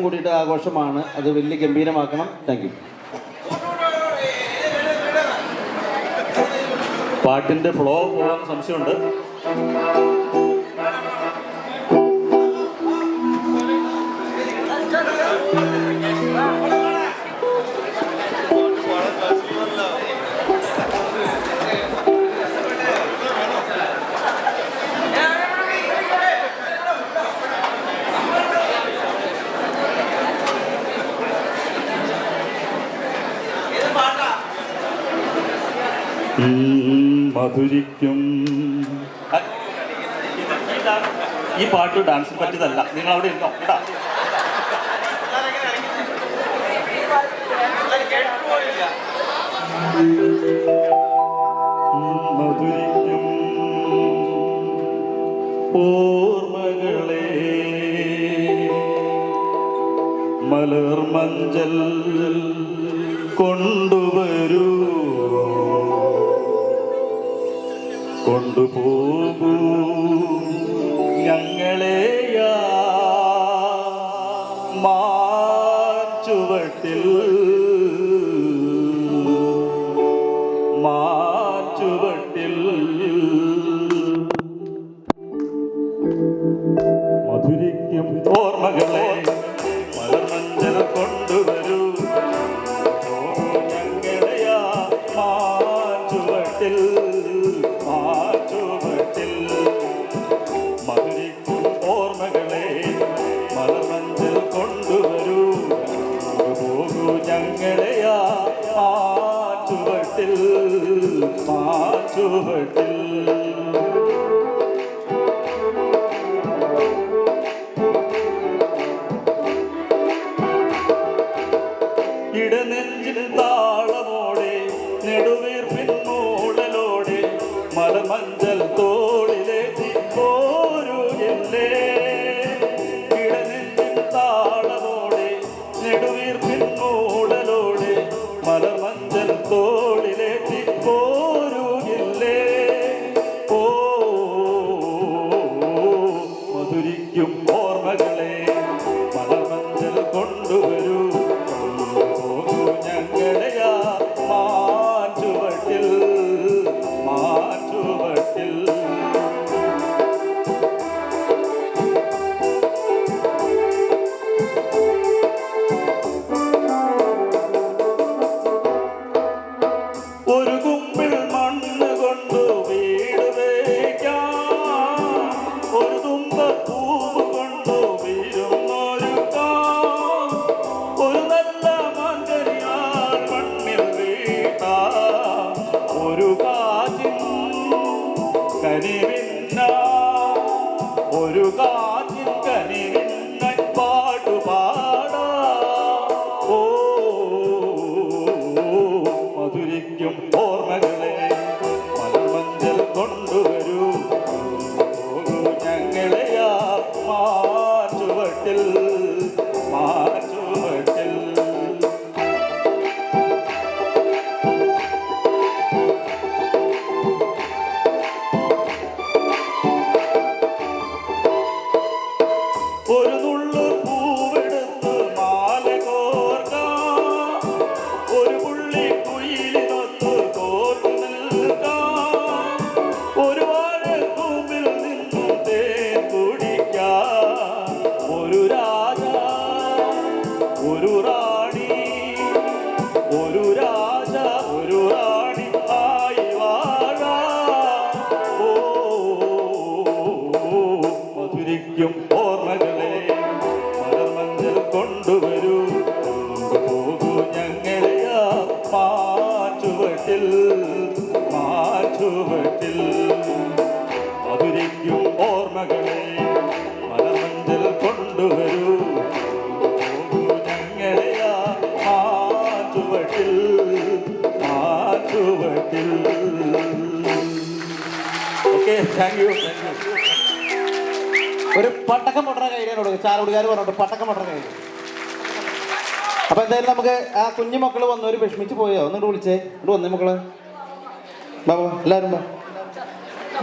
കൂടിയിട്ട് ആഘോഷമാണ്, അത് വലിയ ഗംഭീരമാക്കണം. Thank you. പാട്ടിന്റെ ഫ്ലോ പോകാൻ സംശയമുണ്ട്. മധുരിക്കും ഈ പാട്ട് ഡാൻസിന് പറ്റിയതല്ല. നിങ്ങൾ അവിടെ ഇരുന്നോ കേട്ടാ. മധുരിക്കും ഓർമ്മകളെ മലർ മഞ്ചൽ കൊണ്ടുവരൂ, കൊണ്ടുപോകൂ ഞങ്ങളെയാ മാച്ചുവട്ടിൽ, മാച്ചുവട്ടിൽ. മധുരിക്കും ഓർമ്മകളെ മലർമഞ്ചൽ കൊണ്ടുവരൂ, ഞങ്ങളെയാ മാച്ചുവട്ടിൽ, മാച്ചുവട്ടിൽ. മധുരിക്കും ഓർമ്മകളെ മലർമഞ്ചൽ കൊണ്ടുവരൂ, പോകൂ ഞങ്ങളെയാ മാച്ചുവട്ടിൽ, മാച്ചുവട്ടിൽ. ഇടനെഞ്ചിൽ താളമോടെ നെടുവീർപ്പിൻ മൂടലോടെ മലമഞ്ചൽ തോളിലേറ്റി പോരുകില്ലേ. ഇടനെഞ്ചിൽ താളമോടെ നെടുവീർപ്പിൻ മൂടലോടെ മലമഞ്ചൽ തോളിലേറ്റി പോരുകില്ലേ. ഓ മധുരിക്കും ഓർമ്മകളെ മലമഞ്ചൽ കൊണ്ടുവരൂ, ഞങ്ങളെയാ മാച്ചുവട്ടിൽ, മാച്ചുവട്ടിൽ. ഒരു കുമ്പിൾ മണ്ണ് കൊണ്ടു വീട് വയ്ക്കാം, ഒരു തുമ്പ പൂവ് കൊണ്ടു വീരുന്നൊരുക്കാം, ഒരു നല്ല മന്ത്രിയാൽ മണ്ണിൽ വീട്ടാം, ഒരു കാറ്റിൻ കനിവിന്ന, ഒരു കാറ്റിൻ കനിവിന്ന പാട്ടുപാടാം. ഓ മധുരിക്കും ഓർമ്മകളെ മലർമഞ്ചൽ കൊണ്ടുവരൂ, പോകൂ ഞങ്ങളെയാ മാച്ചുവട്ടിൽ, മാച്ചുവട്ടിൽ. ഒരു നുള്ളു പൂവെടുത്ത് മാല കോർക്കാം, ഒരു പുള്ളി കുയിലിനൊത്ത് കോർത്തു നിൽക്കാം, ഒരു വാഴക്കൂമ്പിൽ നിന്നും തേൻ കുടിക്കാം, ഒരു രാജ ഒരു റാണി, ഒരു രാജ ഒരു റാണി ആയി വാഴാം. ഓ മധുരിക്കും ഓർമ്മകളെ മലർമഞ്ചൽ കൊണ്ടുവരൂ, പോകൂ ഞങ്ങളെയാ മാച്ചുവട്ടിൽ, മാച്ചുവട്ടിൽ. മധുരിക്കും ഓർമ്മകളെ മലർമഞ്ചൽ കൊണ്ടുവരൂ, പോകൂ ഞങ്ങളെയാ മാച്ചുവട്ടിൽ, മാച്ചുവട്ടിൽ. Okay, thank you. ഒരു പട്ടക്കം പൊട്ടണ കയ്യിലോട് ചാറുകുടിക്കാർ പറഞ്ഞിട്ട് പട്ടക്കം പൊട്ടണ കയ്യിൽ. അപ്പൊ എന്തായാലും നമുക്ക് ആ കുഞ്ഞു മക്കള് വന്നവര് വിഷമിച്ച് പോയോ? എന്നിട്ട് വിളിച്ചേ, എന്നിട്ട് വന്നേ മക്കള്, ബാബാ എല്ലാവരും ബാ.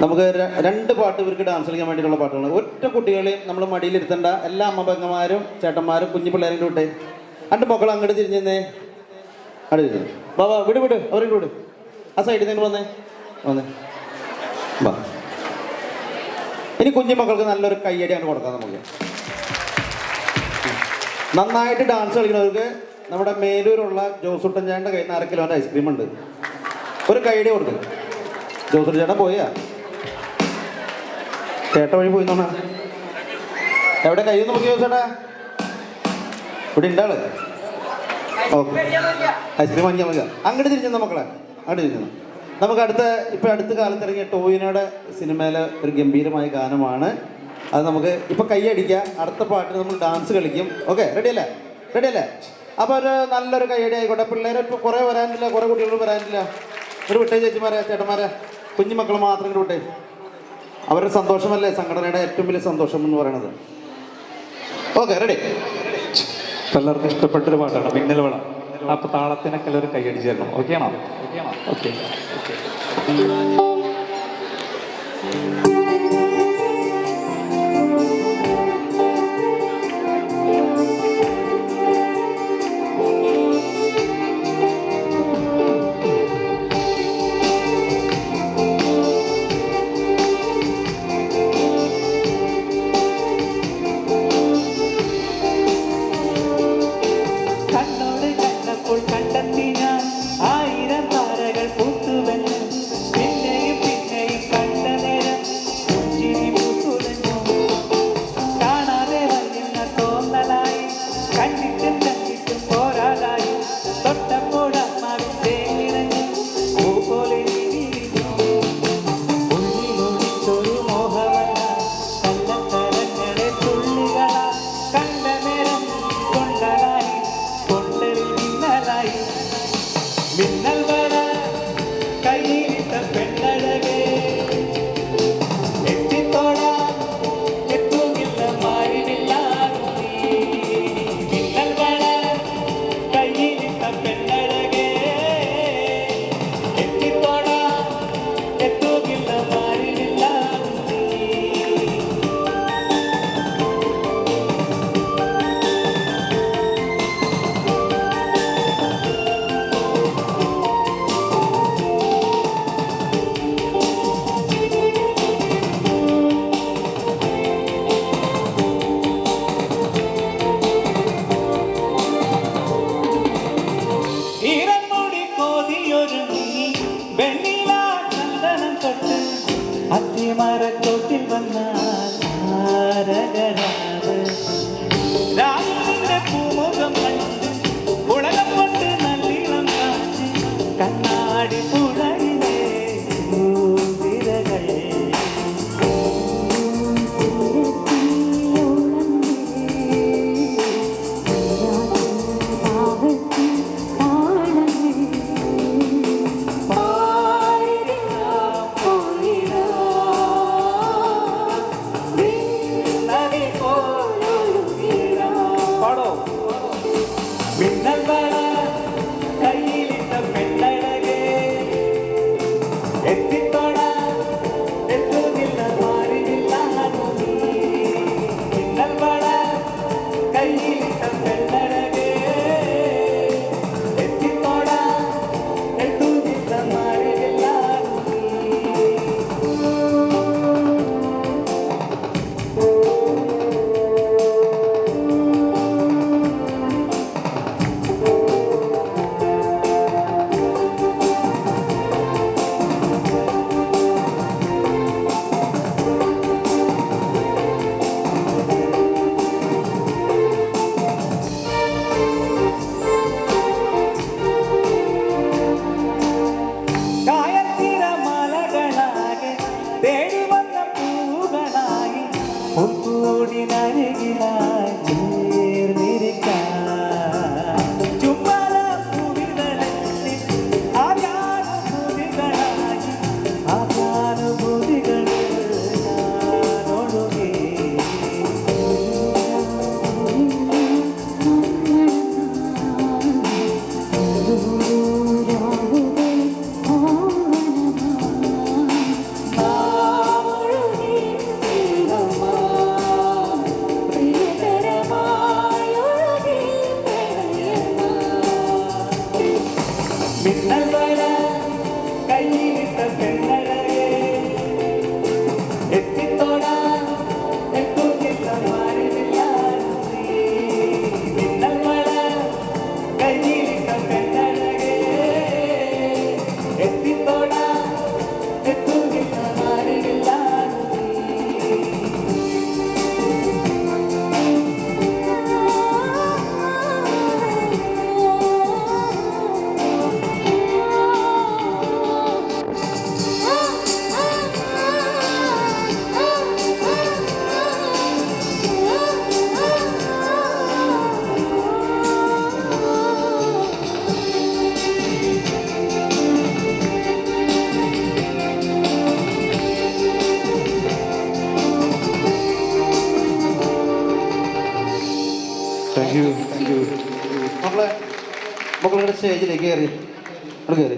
നമുക്ക് രണ്ട് പാട്ട് ഇവർക്ക് ഡാൻസ് കളിക്കാൻ വേണ്ടിയിട്ടുള്ള പാട്ടുകൾ. ഒറ്റ കുട്ടികളെയും നമ്മൾ മടിയിലിരുത്തേണ്ട. എല്ലാ അമ്മ പെങ്ങന്മാരും ചേട്ടന്മാരും കുഞ്ഞു പിള്ളേരും വിട്ടേ. രണ്ട് മക്കൾ അങ്ങോട്ട് തിരിഞ്ഞേ. അവിടെ തിരിഞ്ഞു വാ വാ, വിട് വിട്, അവരും വിട്. ആ സൈഡിൽ നിന്ന് വന്നേ വന്നേ വാ. ഇനി കുഞ്ഞു മക്കൾക്ക് നല്ലൊരു കയ്യടിയാണ് കൊടുക്കാം നമുക്ക്. നന്നായിട്ട് ഡാൻസ് കളിക്കുന്നവർക്ക് നമ്മുടെ മേലൂരുള്ള ജോസുട്ടൻ ചേട്ടൻ്റെ കയ്യിൽ നിന്ന് 1/2 കിലോൻ്റെ ഐസ്ക്രീം ഉണ്ട്. ഒരു കൈയടി കൊടുക്കും. ജോസുട്ടൻ ചേട്ടൻ പോയാ ചേട്ട വഴി പോയി തോന്നാ. എവിടെ കയ്യിൽ നോക്കി ജോസേട്ടാ? ഇവിടെ ഉണ്ടാള്. ഓക്കെ, ഐസ്ക്രീം വാങ്ങിക്കാൻ മതിയാ. അങ്ങോട്ട് തിരിഞ്ഞു മക്കളെ, അങ്ങോട്ട് തിരിഞ്ഞു. നമുക്ക് അടുത്ത കാലത്ത് ഇറങ്ങിയ ടോവിനോയുടെ സിനിമയിലെ ഒരു ഗംഭീരമായ ഗാനമാണ് അത്. നമുക്ക് ഇപ്പം കൈയടിക്കുക. അടുത്ത പാട്ടിന് നമ്മൾ ഡാൻസ് കളിക്കും. ഓക്കെ, റെഡിയല്ലേ? റെഡിയല്ലേ? അപ്പോൾ ഒരു നല്ലൊരു കൈയടി ആയിക്കോട്ടെ. പിള്ളേർ ഇപ്പോൾ കുറേ വരാനില്ല, കുറേ കുട്ടികൾ വരാനില്ല. ഒരു വിട്ടേ ചേച്ചിമാരെ, ചേട്ടന്മാരെ, കുഞ്ഞു മക്കൾ മാത്രം ഇങ്ങോട്ട് വിട്ടേ. അവരുടെ സന്തോഷമല്ലേ സംഘടനയുടെ ഏറ്റവും വലിയ സന്തോഷം എന്ന് പറയുന്നത്. Okay, ready? എല്ലാവർക്കും ഇഷ്ടപ്പെട്ടൊരു പാട്ടാണ് മിന്നൽ വള. അപ്പോൾ താളത്തിനൊക്കെ എല്ലാവരും കൈയടിച്ച് തരണം. ഓക്കെ ആണോ? ഓക്കെ. അത്തിമരത്തോട്ടിൽ വന്നാൽ രാവിലെ പൂമുഖം കണ്ട് ഉളകം കൊണ്ട് നല്ലിളം കാറ്റ് കണ്ണാടി പുഴയിലെ വിരകൾ മിന്നൽ വര കയ്യിലിട്ട പെണ്ണഴകേ എത്തിത്തോടാ എത്തുന്നില്ല മാറില്ല മിന്നൽ വര കയ്യിലിട്ട പെണ്ണഴകേ എത്തിത്തോടാ എത്തുന്നില്ല മാറില്ല താങ്ക് യു മക്കളെ മക്കളുടെ സ്റ്റേജിലേക്ക് കയറി അവിടെ കയറി